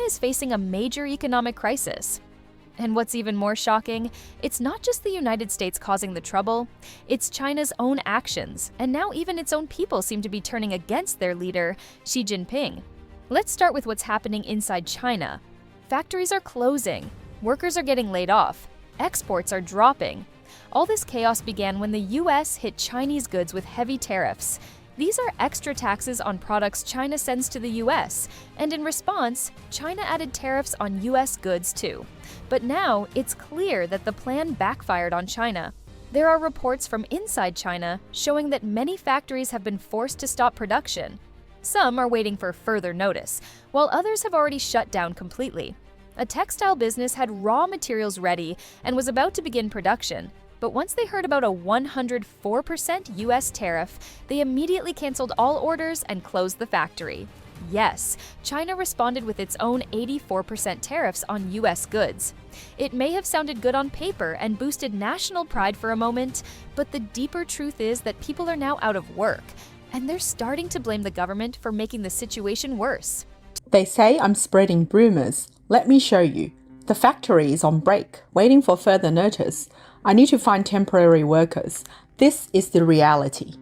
is facing a major economic crisis. And what's even more shocking, it's not just the United States causing the trouble, it's China's own actions, and now even its own people seem to be turning against their leader, Xi Jinping. Let's start with what's happening inside China. Factories are closing, workers are getting laid off, exports are dropping. All this chaos began when the US hit Chinese goods with heavy tariffs. These are extra taxes on products China sends to the US, and in response, China added tariffs on US goods too. But now, it's clear that the plan backfired on China. There are reports from inside China showing that many factories have been forced to stop production. Some are waiting for further notice, while others have already shut down completely. A textile business had raw materials ready and was about to begin production. But once they heard about a 104% US tariff, they immediately canceled all orders and closed the factory. Yes, China responded with its own 84% tariffs on US goods. It may have sounded good on paper and boosted national pride for a moment, but the deeper truth is that people are now out of work, and they're starting to blame the government for making the situation worse. They say I'm spreading rumors. Let me show you. The factory is on break, waiting for further notice. I need to find temporary workers. This is the reality.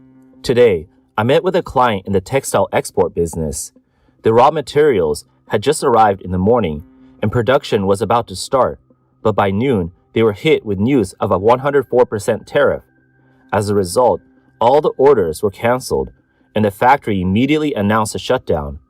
Today, I met with a client in the textile export business. The raw materials had just arrived in the morning, and production was about to start. But by noon, they were hit with news of a 104% tariff. As a result, all the orders were canceled, and the factory immediately announced a shutdown.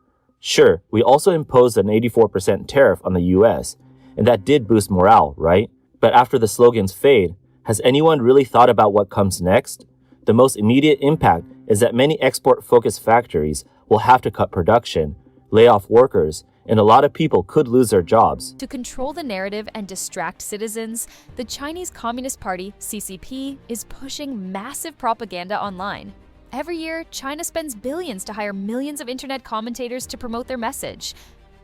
Sure, we also imposed an 84% tariff on the US, and that did boost morale, right? But after the slogans fade, has anyone really thought about what comes next? The most immediate impact is that many export-focused factories will have to cut production, lay off workers, and a lot of people could lose their jobs. To control the narrative and distract citizens, the Chinese Communist Party, CCP, is pushing massive propaganda online. Every year, China spends billions to hire millions of internet commentators to promote their message.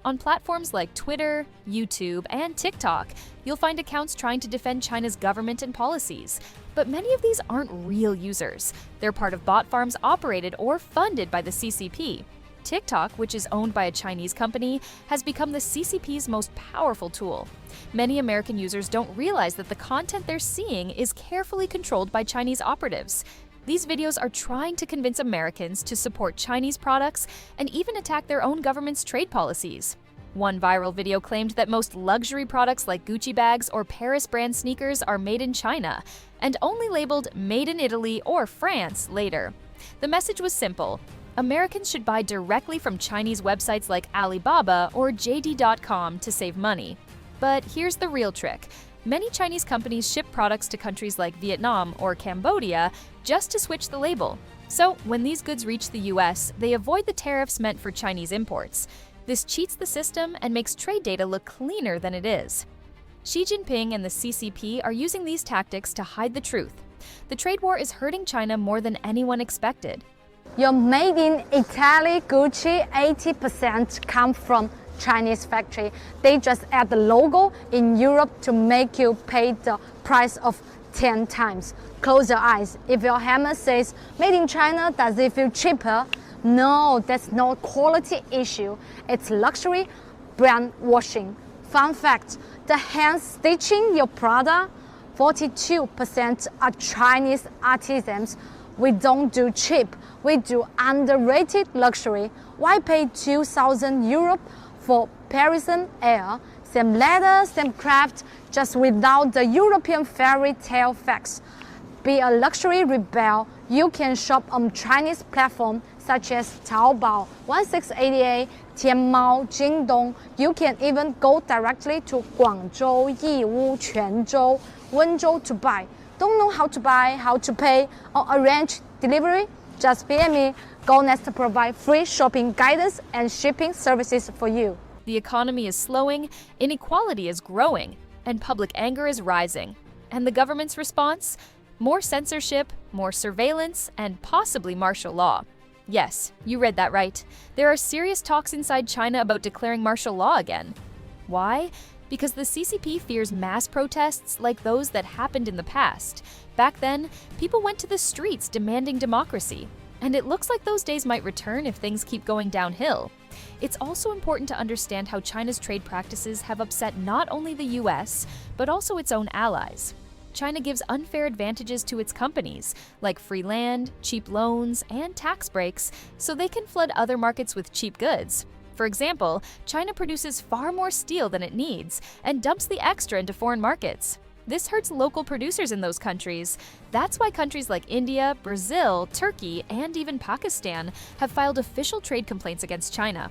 On platforms like Twitter, YouTube, and TikTok, you'll find accounts trying to defend China's government and policies. But many of these aren't real users. They're part of bot farms operated or funded by the CCP. TikTok, which is owned by a Chinese company, has become the CCP's most powerful tool. Many American users don't realize that the content they're seeing is carefully controlled by Chinese operatives. These videos are trying to convince Americans to support Chinese products and even attack their own government's trade policies. One viral video claimed that most luxury products like Gucci bags or Paris brand sneakers are made in China and only labeled Made in Italy or France later. The message was simple. Americans should buy directly from Chinese websites like Alibaba or JD.com to save money. But here's the real trick. Many Chinese companies ship products to countries like Vietnam or Cambodia just to switch the label. So when these goods reach the US, they avoid the tariffs meant for Chinese imports. This cheats the system and makes trade data look cleaner than it is. Xi Jinping and the CCP are using these tactics to hide the truth. The trade war is hurting China more than anyone expected. Your made in Italy Gucci 80% come from Chinese factory. They just add the logo in Europe to make you pay the price of 10 times. Close your eyes. If your hammer says made in China, does it feel cheaper? No, that's not quality issue. It's luxury brand washing. Fun fact, the hand stitching your product, 42% are Chinese artisans. We don't do cheap, we do underrated luxury. Why pay 2,000 Euro for Parisian air? Same leather, same craft, just without the European fairy tale facts. Be a luxury rebel, you can shop on Chinese platforms such as Taobao, 1688, Tianmao, Jingdong. You can even go directly to Guangzhou, Yiwu, Quanzhou, Wenzhou to buy. Don't know how to buy, how to pay, or arrange delivery? Just PM me. GoNest to provide free shopping guidance and shipping services for you. The economy is slowing, inequality is growing, and public anger is rising. And the government's response? More censorship, more surveillance, and possibly martial law. Yes, you read that right. There are serious talks inside China about declaring martial law again. Why? Because the CCP fears mass protests like those that happened in the past. Back then, people went to the streets demanding democracy. And it looks like those days might return if things keep going downhill. It's also important to understand how China's trade practices have upset not only the US, but also its own allies. China gives unfair advantages to its companies, like free land, cheap loans, and tax breaks, so they can flood other markets with cheap goods. For example, China produces far more steel than it needs and dumps the extra into foreign markets. This hurts local producers in those countries. That's why countries like India, Brazil, Turkey, and even Pakistan have filed official trade complaints against China.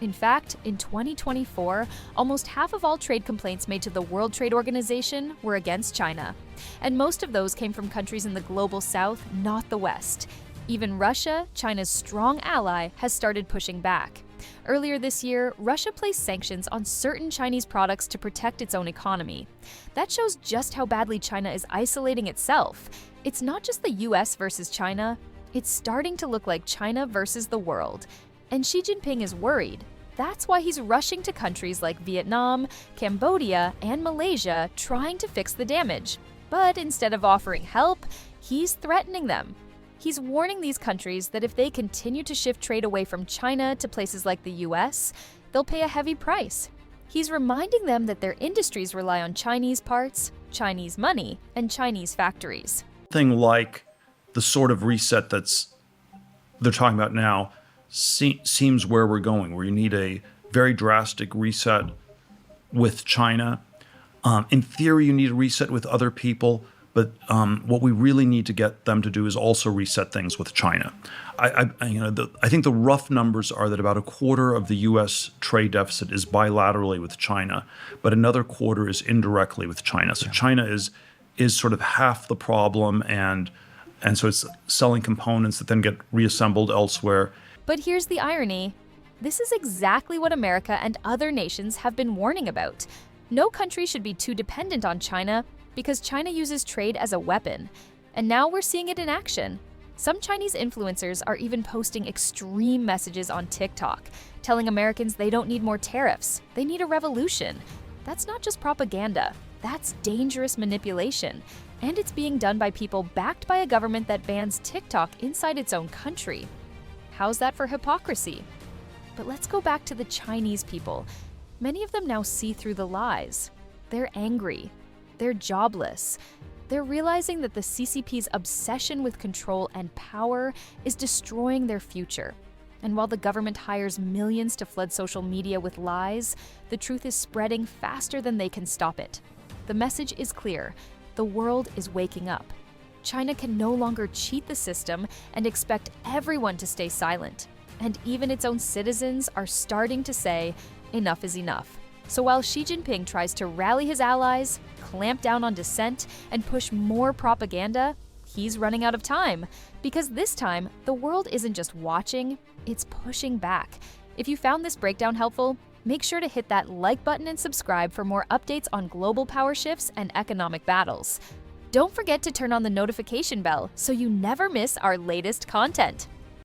In fact, in 2024, almost half of all trade complaints made to the World Trade Organization were against China. And most of those came from countries in the global south, not the west. Even Russia, China's strong ally, has started pushing back. Earlier this year, Russia placed sanctions on certain Chinese products to protect its own economy. That shows just how badly China is isolating itself. It's not just the US versus China, it's starting to look like China versus the world. And Xi Jinping is worried. That's why he's rushing to countries like Vietnam, Cambodia, and Malaysia trying to fix the damage. But instead of offering help, he's threatening them. He's warning these countries that if they continue to shift trade away from China to places like the US, they'll pay a heavy price. He's reminding them that their industries rely on Chinese parts, Chinese money, and Chinese factories. Thing like the sort of reset they're talking about now seems where we're going, where you need a very drastic reset with China. In theory, you need a reset with other people, but what we really need to get them to do is also reset things with China. I think the rough numbers are that about a quarter of the U.S. trade deficit is bilaterally with China, but another quarter is indirectly with China. So China is sort of half the problem, and so it's selling components that then get reassembled elsewhere. But here's the irony. This is exactly what America and other nations have been warning about. No country should be too dependent on China because China uses trade as a weapon. And now we're seeing it in action. Some Chinese influencers are even posting extreme messages on TikTok, telling Americans they don't need more tariffs, they need a revolution. That's not just propaganda, that's dangerous manipulation. And it's being done by people backed by a government that bans TikTok inside its own country. How's that for hypocrisy? But let's go back to the Chinese people. Many of them now see through the lies. They're angry. They're jobless. They're realizing that the CCP's obsession with control and power is destroying their future. And while the government hires millions to flood social media with lies, the truth is spreading faster than they can stop it. The message is clear. The world is waking up. China can no longer cheat the system and expect everyone to stay silent. And even its own citizens are starting to say, enough is enough. So while Xi Jinping tries to rally his allies, clamp down on dissent, and push more propaganda, he's running out of time. Because this time, the world isn't just watching, it's pushing back. If you found this breakdown helpful, make sure to hit that like button and subscribe for more updates on global power shifts and economic battles. Don't forget to turn on the notification bell so you never miss our latest content.